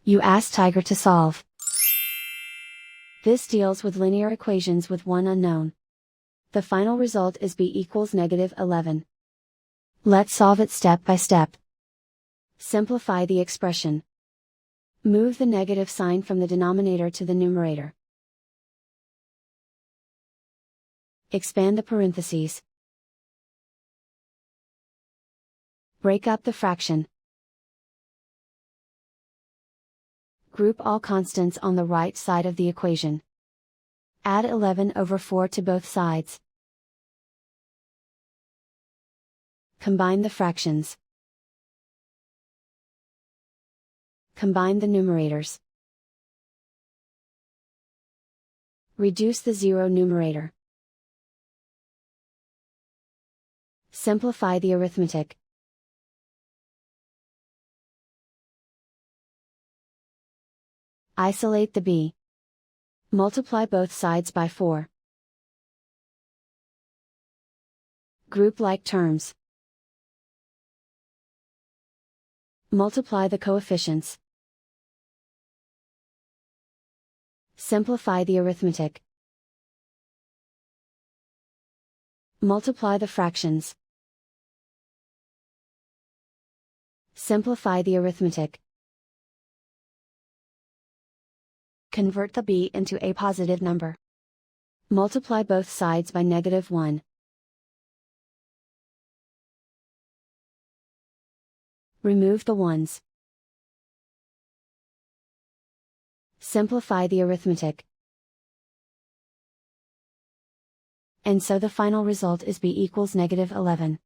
You ask Tiger to solve. This deals with linear equations with one unknown. The final result is b equals -11. Let's solve it step by step. Simplify the expression. Move the negative sign from the denominator to the numerator. Expand the parentheses. Break up the fraction. Group all constants on the right side of the equation. Add 11/4 to both sides. Combine the fractions. Combine the numerators. Reduce the zero numerator. Simplify the arithmetic. Isolate the b. Multiply both sides by 4. Group like terms. Multiply the coefficients. Simplify the arithmetic. Multiply the fractions. Simplify the arithmetic. Convert the b into a positive number. Multiply both sides by -1. Remove the ones. Simplify the arithmetic. And so the final result is b equals -11.